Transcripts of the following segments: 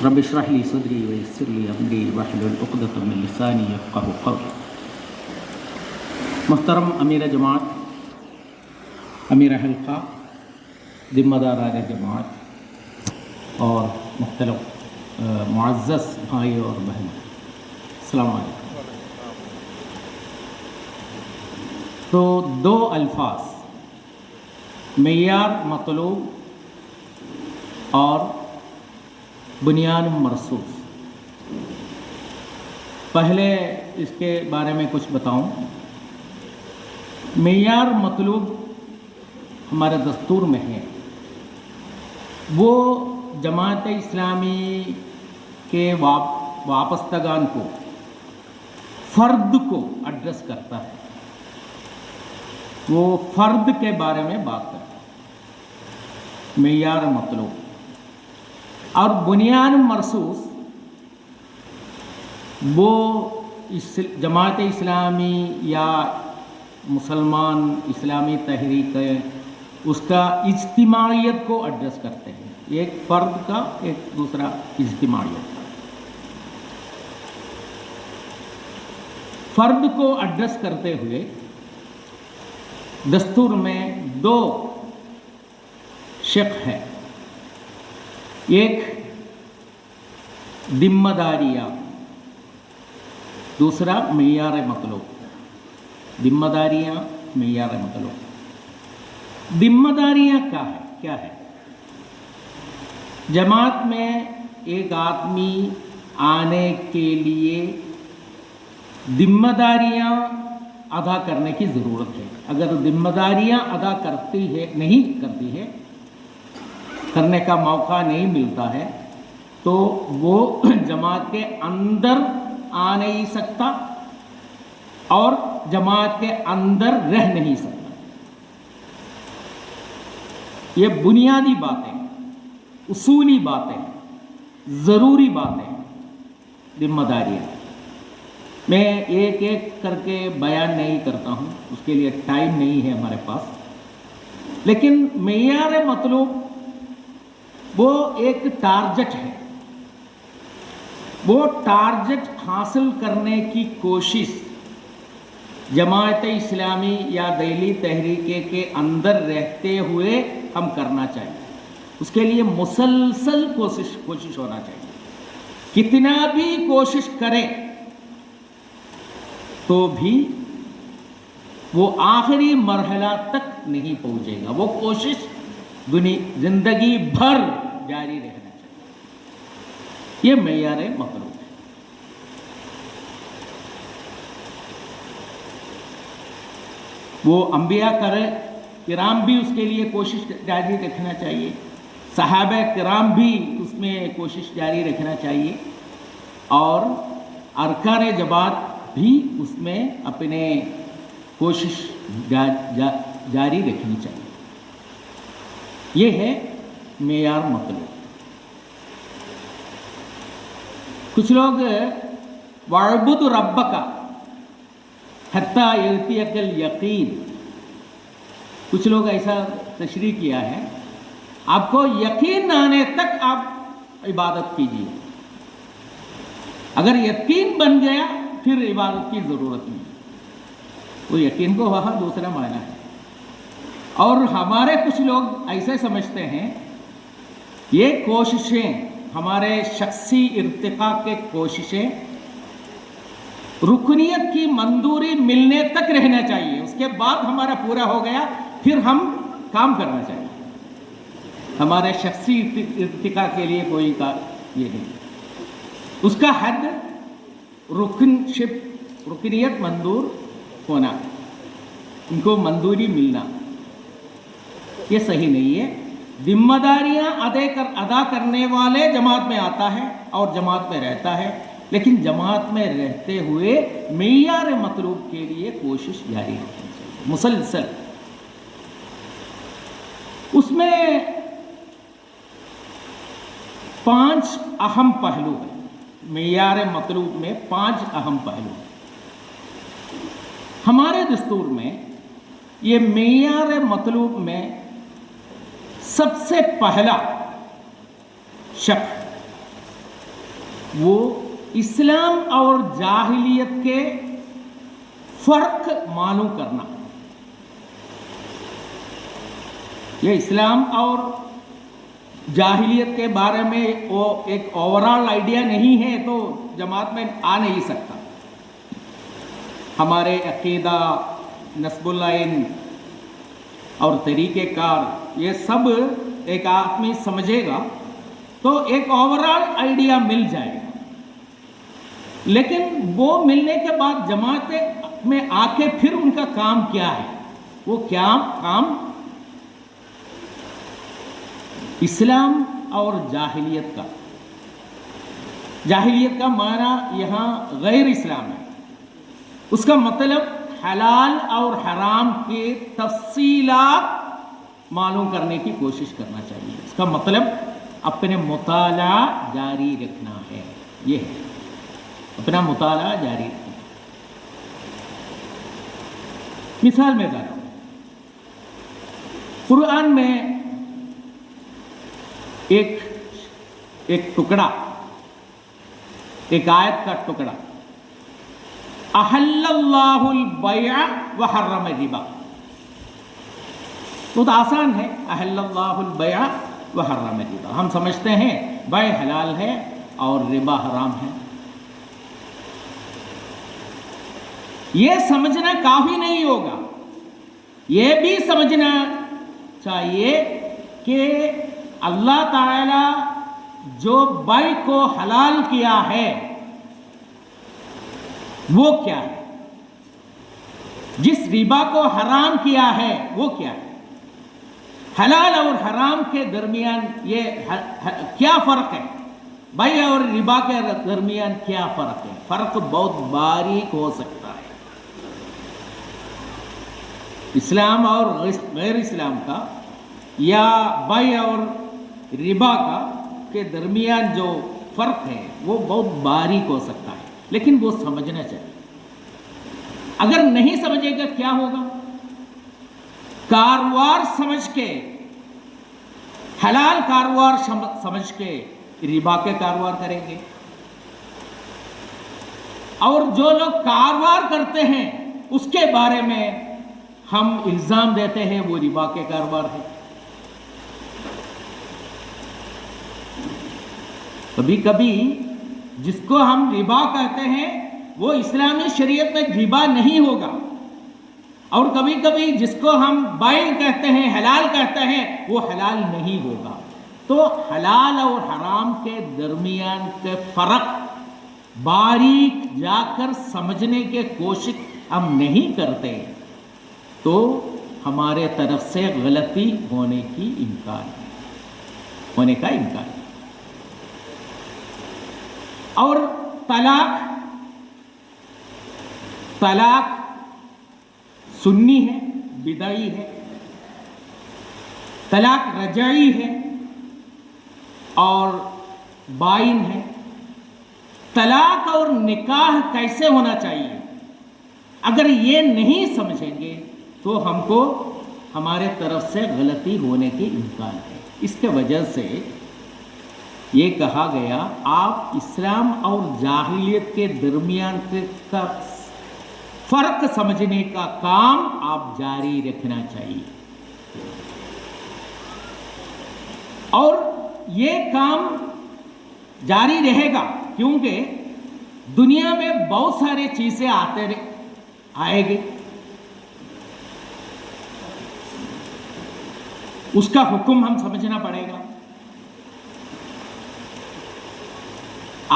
رب اشرح لي صدري ويسر لي امری واحلل عقدۃ من لسانی یفقهوا قولی۔ محترم امیر جماعت، امیر حلقہ، ذمہ داران جماعت اور مختلف معزز بھائی اور بہن، السلام علیکم۔ تو دو الفاظ، معیار مطلوب اور بنیان مرصوص، پہلے اس کے بارے میں کچھ بتاؤں۔ معیار مطلوب ہمارے دستور میں ہے، وہ جماعت اسلامی کے وابستگان کو، فرد کو ایڈریس کرتا ہے، وہ فرد کے بارے میں بات کرتا ہے، معیار مطلوب۔ اور بنیان مرصوص وہ جماعت اسلامی یا مسلمان اسلامی تحریک اس کا اجتماعیت کو ایڈریس کرتے ہیں، ایک فرد کا ایک دوسرا اجتماعیت کا۔ فرد کو ایڈریس کرتے ہوئے دستور میں دو شق ہے، ایک ذمہ داریاں، دوسرا معیار مطلوب۔ ذمہ داریاں، معیار مطلوب۔ ذمہ داریاں کیا ہے؟ جماعت میں ایک آدمی آنے کے لیے ذمہ داریاں ادا کرنے کی ضرورت ہے۔ اگر ذمہ داریاں ادا نہیں کرتی ہے، کرنے کا موقع نہیں ملتا ہے، تو وہ جماعت کے اندر آ نہیں سکتا اور جماعت کے اندر رہ نہیں سکتا۔ یہ بنیادی باتیں، اصولی باتیں، ضروری باتیں، ذمہ داریاں۔ میں ایک ایک کر کے بیان نہیں کرتا ہوں، اس کے لیے ٹائم نہیں ہے ہمارے پاس، لیکن معیار مطلوب وہ ایک ٹارگٹ ہے، وہ ٹارگٹ حاصل کرنے کی کوشش جماعت اسلامی یا دہلی تحریک کے اندر رہتے ہوئے ہم کرنا چاہیے۔ اس کے لیے مسلسل کوشش ہونا چاہیے۔ کتنا بھی کوشش کریں تو بھی وہ آخری مرحلہ تک نہیں پہنچے گا، وہ کوشش زندگی بھر جاری رہنا چاہیے۔ یہ معیار مطلوب ہے۔ وہ انبیاء کرام بھی اس کے لیے کوشش جاری رکھنا چاہیے، صحابہ کرام بھی اس میں کوشش جاری رکھنا چاہیے، اور ارکان جماعت بھی اس میں اپنے کوشش جاری رکھنی چاہیے۔ یہ ہے معیار مطلوب۔ کچھ لوگ وَاعْبُدْ رَبَّكَ حَتَّى يَأْتِيَكَ الْيَقِينُ، کچھ لوگ ایسا تشریح کیا ہے، آپ کو یقین آنے تک آپ عبادت کیجیے، اگر یقین بن گیا پھر عبادت کی ضرورت نہیں۔ وہ یقین کو وہاں دوسرا معنی ہے۔ اور ہمارے کچھ لوگ ایسے سمجھتے ہیں یہ کوششیں، ہمارے شخصی ارتقاء کے کوششیں رکنیت کی منظوری ملنے تک رہنا چاہیے، اس کے بعد ہمارا پورا ہو گیا پھر ہم کام کرنا چاہیے۔ ہمارے شخصی ارتقاء کے لیے کوئی یہ نہیں، اس کا حد رکنیت منظور ہونا، ان کو منظوری ملنا، یہ صحیح نہیں ہے۔ ذمہ داریاں ادا کرنے والے جماعت میں آتا ہے اور جماعت میں رہتا ہے، لیکن جماعت میں رہتے ہوئے معیار مطلوب کے لیے کوشش جاری رکھنی چاہیے، مسلسل۔ اس میں 5 اہم پہلو ہیں، معیار مطلوب میں 5 اہم پہلو ہیں۔ ہمارے دستور میں یہ معیار مطلوب میں سب سے پہلا شق وہ اسلام اور جاہلیت کے فرق معلوم کرنا. یہ اسلام اور جاہلیت کے بارے میں وہ ایک اوورال آئیڈیا نہیں ہے تو جماعت میں آ نہیں سکتا. ہمارے عقیدہ، نسب العین اور طریقہ کار یہ سب ایک آدمی سمجھے گا تو ایک اوورال آئیڈیا مل جائے گا. لیکن وہ ملنے کے بعد جماعت میں آ کے پھر ان کا کام کیا ہے، وہ کیا کام اسلام اور جاہلیت کا. جاہلیت کا معنی یہاں غیر اسلام ہے. اس کا مطلب حلال اور حرام کے تفصیلات معلوم کرنے کی کوشش کرنا چاہیے. اس کا مطلب اپنے مطالعہ جاری رکھنا ہے. یہ ہے اپنا مطالعہ جاری رکھنا. مثال میں بتا رہا ہوں، قرآن میں ایک ٹکڑا، ایک آیت کا ٹکڑا، احل اللہ البیع وحرم الربا. بہت آسان ہے، احل اللہ البیع وحرم الربا. ہم سمجھتے ہیں بیع حلال ہے اور ربا حرام ہے. یہ سمجھنا کافی نہیں ہوگا، یہ بھی سمجھنا چاہیے کہ اللہ تعالی جو بیع کو حلال کیا ہے وہ کیا ہے، جس ربا کو حرام کیا ہے وہ کیا ہے. حلال اور حرام کے درمیان یہ کیا فرق ہے، بیع اور ربا کے درمیان کیا فرق ہے؟ فرق بہت باریک ہو سکتا ہے. اسلام اور غیر اسلام کا یا بیع اور ربا کا کے درمیان جو فرق ہے وہ بہت باریک ہو سکتا ہے، لیکن وہ سمجھنا چاہیے. اگر نہیں سمجھے گا کیا ہوگا؟ کاروبار سمجھ کے، حلال کاروبار سمجھ کے ربا کے کاروبار کریں گے، اور جو لوگ کاروبار کرتے ہیں اس کے بارے میں ہم الزام دیتے ہیں وہ ربا کے کاروبار ہے. کبھی کبھی جس کو ہم ربا کہتے ہیں وہ اسلامی شریعت میں ربا نہیں ہوگا، اور کبھی کبھی جس کو ہم بیع کہتے ہیں، حلال کہتے ہیں، وہ حلال نہیں ہوگا. تو حلال اور حرام کے درمیان کے فرق باریک جا کر سمجھنے کی کوشش ہم نہیں کرتے تو ہمارے طرف سے غلطی ہونے کا امکان ہے. اور طلاق سنی ہے، بدعی ہے. طلاق رجعی ہے اور بائن ہے. طلاق اور نکاح کیسے ہونا چاہیے، اگر یہ نہیں سمجھیں گے تو ہم کو ہمارے طرف سے غلطی ہونے کے امکان ہے. اس کے وجہ سے یہ کہا گیا آپ اسلام اور جاہلیت کے درمیان کا فرق سمجھنے کا کام آپ جاری رکھنا چاہیے. اور یہ کام جاری رہے گا کیونکہ دنیا میں بہت سارے چیزیں آئے گی. اس کا حکم ہم سمجھنا پڑے گا.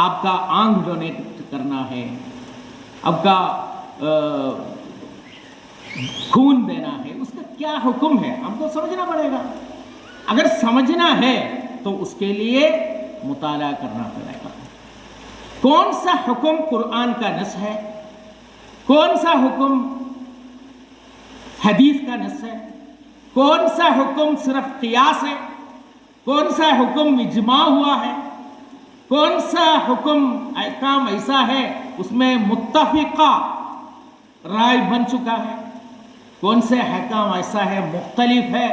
آپ کا آنکھ ڈونیٹ کرنا ہے، آپ کا خون دینا ہے، اس کا کیا حکم ہے ہم کو سمجھنا پڑے گا. اگر سمجھنا ہے تو اس کے لیے مطالعہ کرنا پڑے گا. کون سا حکم قرآن کا نص ہے، کون سا حکم حدیث کا نص ہے، کون سا حکم صرف قیاس ہے، کون سا حکم اجماع ہوا ہے، کون سا حکم احکام ایسا ہے اس میں متفقہ رائے بن چکا ہے، کون سے احکام ایسا ہے مختلف ہے،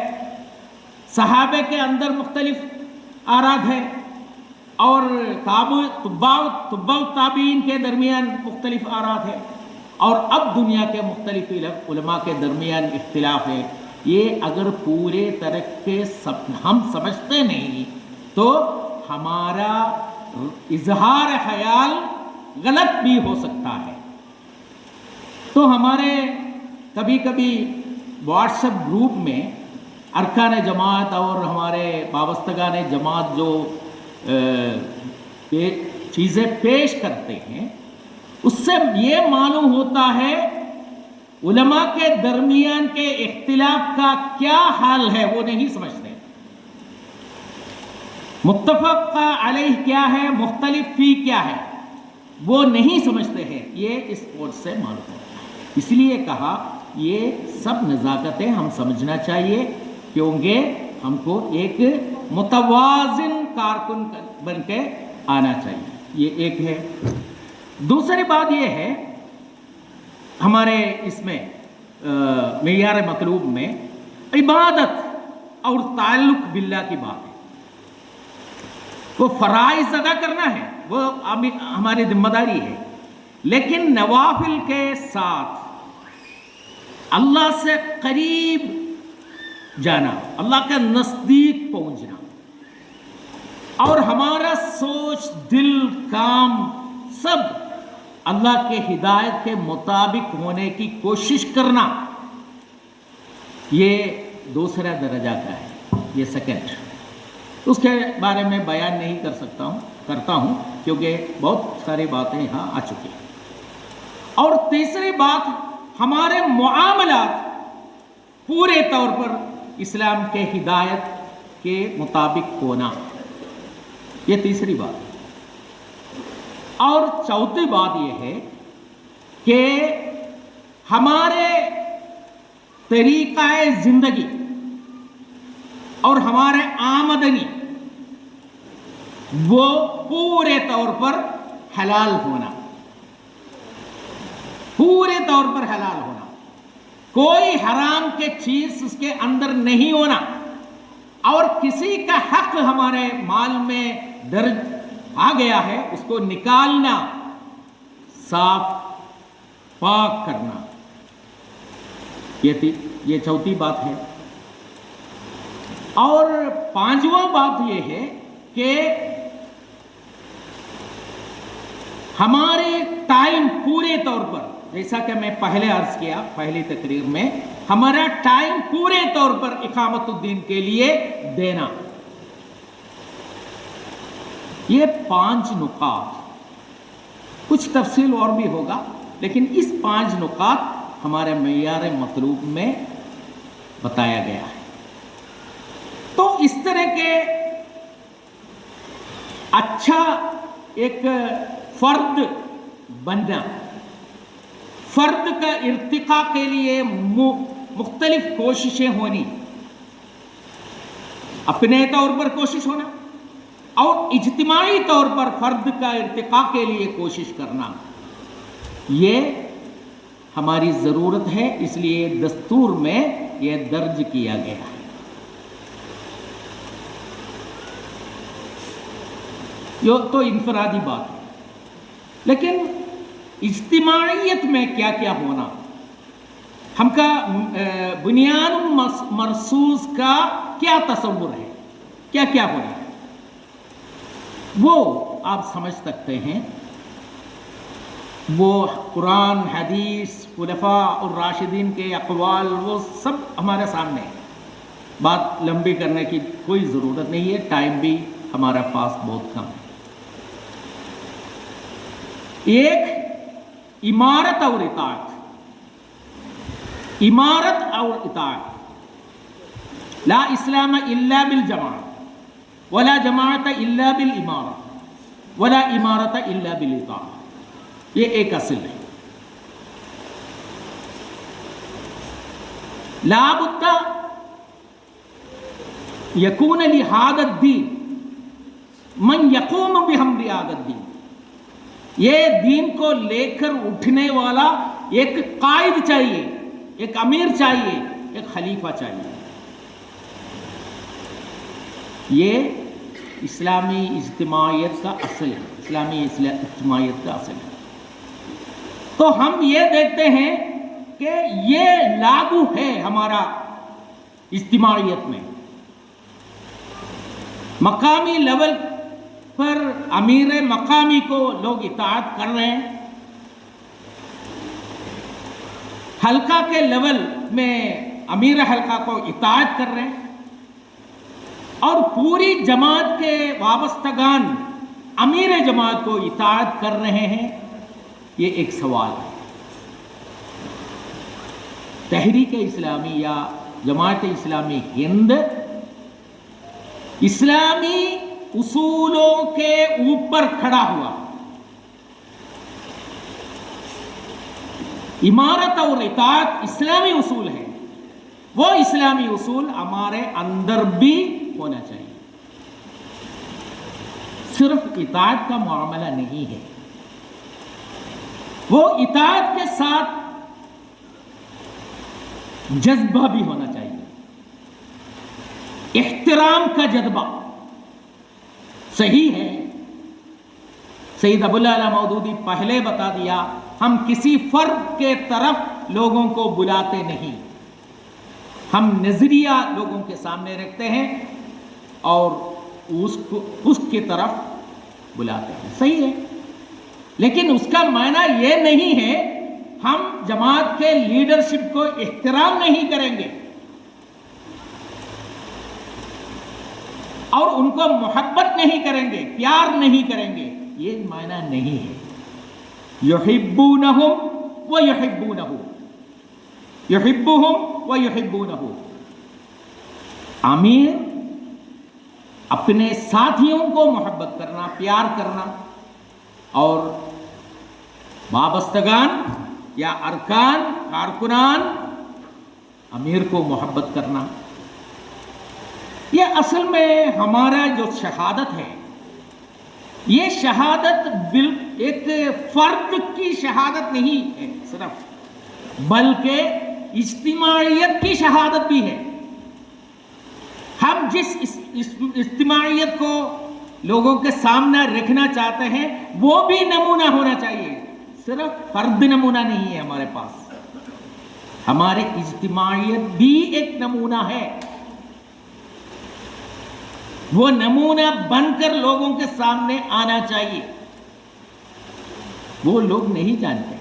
صحابہ کے اندر مختلف آراء ہے، اور طباء تابعین کے درمیان مختلف آراء ہے، اور اب دنیا کے مختلف علماء کے درمیان اختلاف ہے. یہ اگر پورے طریقے ہم سمجھتے نہیں تو ہمارا اظہار خیال غلط بھی ہو سکتا ہے. تو ہمارے کبھی کبھی واٹس ایپ گروپ میں ارکان جماعت اور ہمارے وابستگان جماعت جو چیزیں پیش کرتے ہیں، اس سے یہ معلوم ہوتا ہے علماء کے درمیان کے اختلاف کا کیا حال ہے وہ نہیں سمجھتے. متفق علیہ کیا ہے، مختلف فی کیا ہے، وہ نہیں سمجھتے ہیں. یہ اس پوسٹ سے معلوم ہوتا ہے. اس لیے کہا یہ سب نزاکتیں ہم سمجھنا چاہیے، کیونکہ ہم کو ایک متوازن کارکن بن کے آنا چاہیے. یہ ایک ہے. دوسری بات یہ ہے ہمارے اس میں معیار مطلوب میں عبادت اور تعلق باللہ کی بات ہے. وہ فرائض ادا کرنا ہے، وہ ہماری ذمہ داری ہے، لیکن نوافل کے ساتھ اللہ سے قریب جانا، اللہ کے نزدیک پہنچنا، اور ہمارا سوچ، دل، کام سب اللہ کے ہدایت کے مطابق ہونے کی کوشش کرنا، یہ دوسرا درجہ کا ہے. یہ سیکنڈ، اس کے بارے میں بیان نہیں کرتا ہوں کیونکہ بہت ساری باتیں یہاں آ چکی ہیں. اور تیسری بات ہمارے معاملات پورے طور پر اسلام کے ہدایت کے مطابق ہونا، یہ تیسری بات. اور چوتھی بات یہ ہے کہ ہمارے طریقہ زندگی اور ہمارے آمدنی وہ پورے طور پر حلال ہونا، پورے طور پر حلال ہونا، کوئی حرام کے چیز اس کے اندر نہیں ہونا، اور کسی کا حق ہمارے مال میں درج آ گیا ہے اس کو نکالنا، صاف پاک کرنا. یہ چوتھی بات ہے. اور پانچواں بات یہ ہے کہ ہمارے ٹائم پورے طور پر، جیسا کہ میں پہلے عرض کیا پہلی تقریر میں، ہمارا ٹائم پورے طور پر اقامت الدین کے لیے دینا. یہ 5 نکات، کچھ تفصیل اور بھی ہوگا، لیکن اس 5 نکات ہمارے معیار مطلوب میں بتایا گیا ہے. تو اس طرح کے اچھا ایک فرد بننا، فرد کا ارتقاء کے لیے مختلف کوششیں ہونی، اپنے طور پر کوشش ہونا اور اجتماعی طور پر فرد کا ارتقاء کے لیے کوشش کرنا، یہ ہماری ضرورت ہے. اس لیے دستور میں یہ درج کیا گیا ہے. یہ تو انفرادی بات ہے، لیکن اجتماعیت میں کیا کیا ہونا، ہم کا بنیاد مرصوص کا کیا تصور ہے، کیا کیا ہونا ہے، وہ آپ سمجھ سکتے ہیں. وہ قرآن، حدیث، خلفاء اور راشدین کے اقوال وہ سب ہمارے سامنے ہیں. بات لمبی کرنے کی کوئی ضرورت نہیں ہے، ٹائم بھی ہمارے پاس بہت کم ہے. ایک امارت اور اطاعت، امارت اور اطاعت. لا اسلام الا بالجماعت، ولا جماعت الا بالامارت، ولا امارت الا بالاطاعت. یہ ایک اصل ہے. لا بد یکون لہذا الدین من یقوم بحمل هذا الدین. یہ دین کو لے کر اٹھنے والا ایک قائد چاہیے، ایک امیر چاہیے، ایک خلیفہ چاہیے. یہ اسلامی اجتماعیت کا اصل ہے، اسلامی اجتماعیت کا اصل ہے۔ تو ہم یہ دیکھتے ہیں کہ یہ لاگو ہے ہمارا اجتماعیت میں۔ مقامی لیول پر امیر مقامی کو لوگ اطاعت کر رہے ہیں، حلقہ کے لیول میں امیر حلقہ کو اطاعت کر رہے ہیں، اور پوری جماعت کے وابستگان امیر جماعت کو اطاعت کر رہے ہیں۔ یہ ایک سوال ہے۔ تحریک اسلامی یا جماعت اسلامی ہند اسلامی اصولوں کے اوپر کھڑا ہوا، امارت اور اطاعت اسلامی اصول ہے، وہ اسلامی اصول ہمارے اندر بھی ہونا چاہیے۔ صرف اطاعت کا معاملہ نہیں ہے، وہ اطاعت کے ساتھ جذبہ بھی ہونا چاہیے، احترام کا جذبہ۔ صحیح ہے، سید ابو الاعلی مودودی پہلے بتا دیا، ہم کسی فرد کے طرف لوگوں کو بلاتے نہیں، ہم نظریہ لوگوں کے سامنے رکھتے ہیں اور اس کی طرف بلاتے ہیں۔ صحیح ہے، لیکن اس کا معنی یہ نہیں ہے ہم جماعت کے لیڈرشپ کو احترام نہیں کریں گے اور ان کو محبت نہیں کریں گے، پیار نہیں کریں گے، یہ معنی نہیں ہے۔ یحبونہم و یحبونہ، یحبہم و یحبونہ۔ امیر اپنے ساتھیوں کو محبت کرنا، پیار کرنا، اور وابستگان یا ارکان، کارکنان امیر کو محبت کرنا۔ یہ اصل میں ہمارا جو شہادت ہے، یہ شہادت ایک فرد کی شہادت نہیں ہے صرف، بلکہ اجتماعیت کی شہادت بھی ہے۔ ہم جس اجتماعیت کو لوگوں کے سامنے رکھنا چاہتے ہیں وہ بھی نمونہ ہونا چاہیے، صرف فرد نمونہ نہیں ہے ہمارے پاس، ہماری اجتماعیت بھی ایک نمونہ ہے۔ وہ نمونہ بن کر لوگوں کے سامنے آنا چاہیے۔ وہ لوگ نہیں جانتے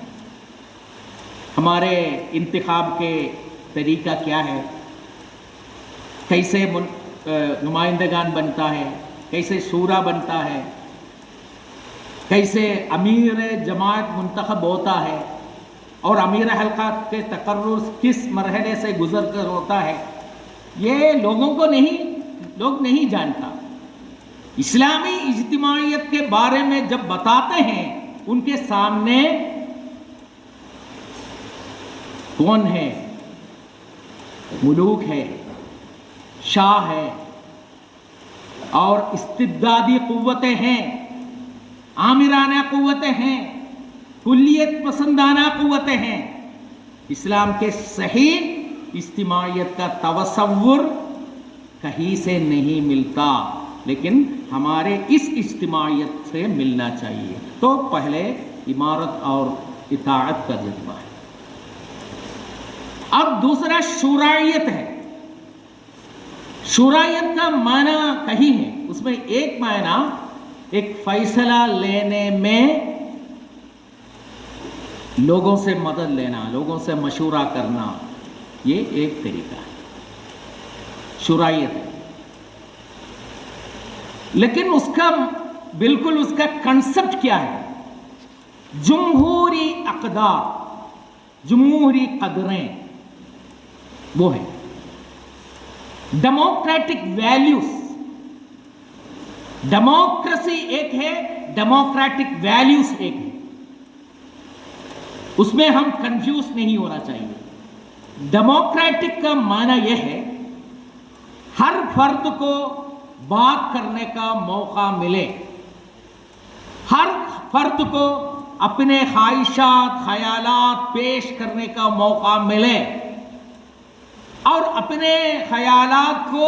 ہمارے انتخاب کے طریقہ کیا ہے، کیسے نمائندگان بنتا ہے، کیسے شورا بنتا ہے، کیسے امیر جماعت منتخب ہوتا ہے، اور امیر حلقہ کے تقرر کس مرحلے سے گزر کر ہوتا ہے، یہ لوگ نہیں جانتا۔ اسلامی اجتماعیت کے بارے میں جب بتاتے ہیں ان کے سامنے کون ہے، ملوک ہے، شاہ ہے، اور استبدادی قوتیں ہیں، آمرانہ قوتیں ہیں، کلیت پسندانہ قوتیں ہیں۔ اسلام کے صحیح اجتماعیت کا تصور کہیں سے نہیں ملتا، لیکن ہمارے اس اجتماعیت سے ملنا چاہیے۔ تو پہلے امارت اور اطاعت کا جذبہ ہے۔ اب دوسرا شورائیت ہے۔ شورائیت کا معنی کہیں ہے، اس میں ایک معنی ایک فیصلہ لینے میں لوگوں سے مدد لینا، لوگوں سے مشورہ کرنا، یہ ایک طریقہ ہے، شورائیت ہے۔ لیکن اس کا بالکل اس کا کنسپٹ کیا ہے؟ جمہوری اقدار، جمہوری قدریں، وہ ہے ڈیموکریٹک ویلیوز۔ ڈیموکریسی ایک ہے، ڈیموکریٹک ویلیوز ایک ہے، اس میں ہم کنفیوز نہیں ہونا چاہیے۔ ڈیموکریٹک کا معنی یہ ہے ہر فرد کو بات کرنے کا موقع ملے، ہر فرد کو اپنے خواہشات، خیالات پیش کرنے کا موقع ملے، اور اپنے خیالات کو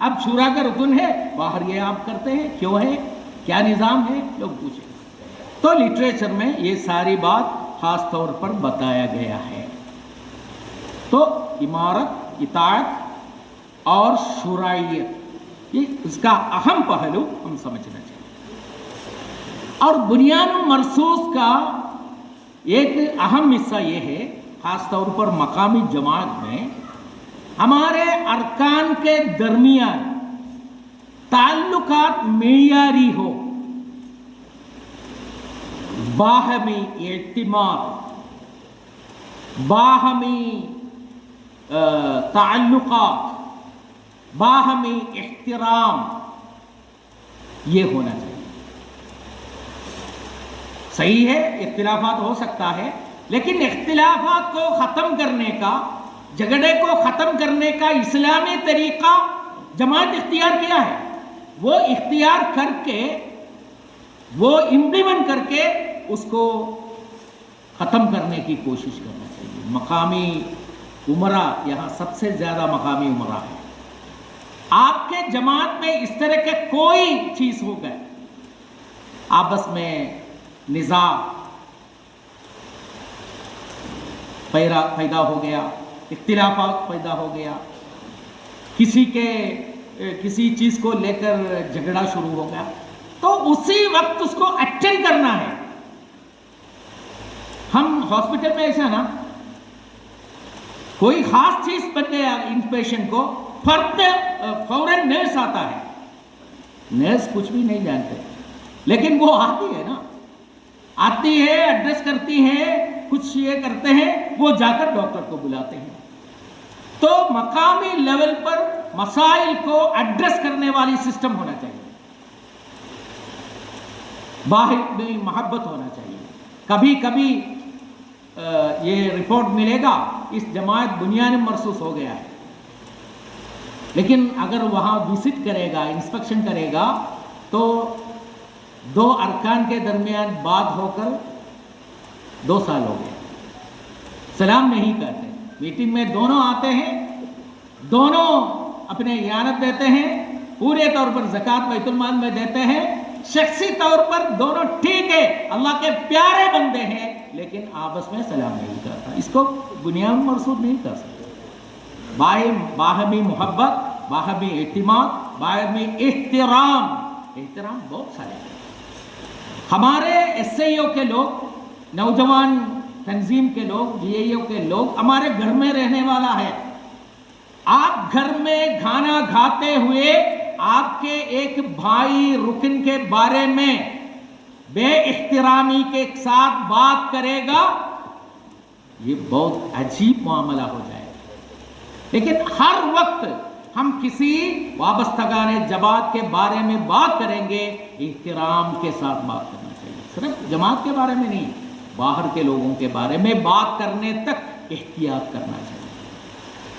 اب شورا کا رکن ہے، باہر یہ آپ کرتے ہیں، کیوں ہے، کیا نظام ہے، لوگ پوچھیں۔ تو لٹریچر میں یہ ساری بات خاص طور پر بتایا گیا ہے۔ تو امارت، اطاعت اور شورائیت، یہ اس کا اہم پہلو ہم سمجھنا چاہیے۔ اور بنیان مرصوص کا ایک اہم حصہ یہ ہے، خاص طور پر مقامی جماعت میں ہمارے ارکان کے درمیان تعلقات معیاری ہو، باہمی اعتماد، باہمی تعلقات، باہمی احترام، یہ ہونا چاہیے۔ صحیح ہے اختلافات ہو سکتا ہے، لیکن اختلافات کو ختم کرنے کا، جھگڑے کو ختم کرنے کا اسلامی طریقہ جماعت اختیار کیا ہے، وہ اختیار کر کے، وہ امپلیمنٹ کر کے اس کو ختم کرنے کی کوشش کرنا چاہیے۔ مقامی امرا، یہاں سب سے زیادہ مقامی امرا ہے۔ آپ کے جماعت میں اس طرح کے کوئی چیز ہو گئے، آپس میں نزاع پیدا ہو گیا، اختلافات پیدا ہو گیا، کسی چیز کو لے کر جھگڑا شروع ہو گیا، تو اسی وقت اس کو اٹینڈ کرنا ہے۔ ہم ہاسپٹل میں ایسا نا، کوئی خاص چیز بن گیا ان پیشنٹ کو، فوراً نرس آتا ہے۔ نرس کچھ بھی نہیں جانتے، لیکن وہ آتی ہے نا، آتی ہے، ایڈریس کرتی ہے، کچھ یہ کرتے ہیں، وہ جا کر ڈاکٹر کو بلاتے ہیں۔ تو مقامی لیول پر مسائل کو ایڈریس کرنے والی سسٹم ہونا چاہیے، باہر میں محبت ہونا چاہیے۔ کبھی کبھی یہ رپورٹ ملے گا اس جماعت بنیان مرصوص ہو گیا ہے، لیکن اگر وہاں وزٹ کرے گا، انسپیکشن کرے گا، تو دو ارکان کے درمیان بات ہو کر 2 سال ہو گئے، سلام نہیں کرتے، میٹنگ میں دونوں آتے ہیں، دونوں اپنے اعانت دیتے ہیں، پورے طور پر زکوٰۃ بیت المال میں دیتے ہیں، شخصی طور پر دونوں ٹھیک ہے، اللہ کے پیارے بندے ہیں، لیکن آپس میں سلام نہیں کرتا۔ اس کو بنیان مرصوص نہیں کر سکتے۔ باہمی محبت، باہمی اعتماد، باہمی احترام بہت سارے ہیں۔ ہمارے ایس آئی او کے لوگ، نوجوان تنظیم کے لوگ، جی اے او کے لوگ ہمارے گھر میں رہنے والا ہے۔ آپ گھر میں کھانا کھاتے ہوئے آپ کے ایک بھائی رکن کے بارے میں بے احترامی کے ساتھ بات کرے گا، یہ بہت عجیب معاملہ ہو جائے گا۔ لیکن ہر وقت ہم کسی وابستگان جماعت کے بارے میں بات کریں گے، احترام کے ساتھ بات کرنا چاہیے، صرف جماعت کے بارے میں نہیں، باہر کے لوگوں کے بارے میں بات کرنے تک احتیاط کرنا چاہیے۔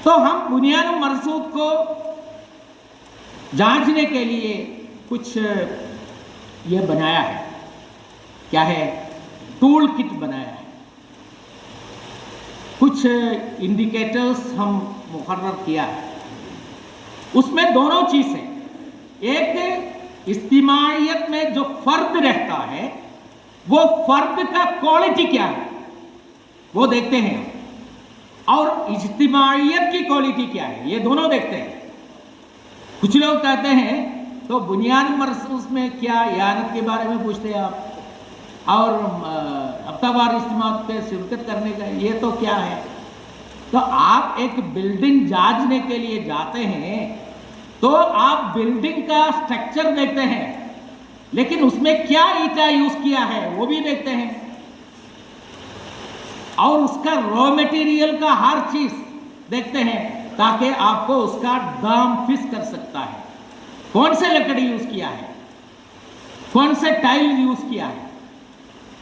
تو ہم بنیان مرصوص کو جانچنے کے لیے کچھ یہ بنایا ہے، کیا ہے، ٹول کٹ بنایا ہے، کچھ انڈیکیٹرز ہم مقرر کیا ہے۔ اس میں دونوں چیزیں، ایک اجتماعیت میں جو فرد رہتا ہے، وہ فرد کا کوالٹی کیا ہے وہ دیکھتے ہیں، اور اجتماعیت کی کوالٹی کیا ہے یہ دونوں دیکھتے ہیں۔ کچھ لوگ کہتے ہیں تو بنیاد مرصوص میں کیا اعانت کے بارے میں پوچھتے ہیں آپ، اور ہفتہ وار اجتماع پہ شرکت کرنے کا یہ تو کیا ہے؟ تو آپ ایک بلڈنگ جانچنے کے لیے جاتے ہیں تو آپ بلڈنگ کا سٹرکچر دیکھتے ہیں، لیکن اس میں کیا اینٹا یوز کیا ہے وہ بھی دیکھتے ہیں، اور اس کا را میٹیریل کا ہر چیز دیکھتے ہیں، تاکہ آپ کو اس کا دام فکس کر سکتا ہے، کون سے لکڑی یوز کیا ہے، کون سے ٹائل یوز کیا ہے،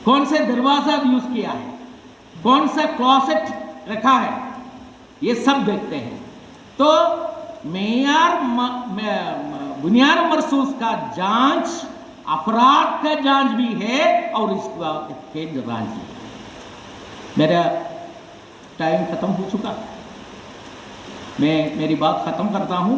کون سے دروازہ یوز کیا ہے، کون سا کلوسٹ رکھا ہے، یہ سب دیکھتے ہیں۔ تو معیار بنیاد مرصوص کا جانچ افراد کا جانچ بھی ہے اور اس کے جانچ بھی ہے۔ میرا ٹائم ختم ہو چکا، میں میری بات ختم کرتا ہوں۔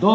2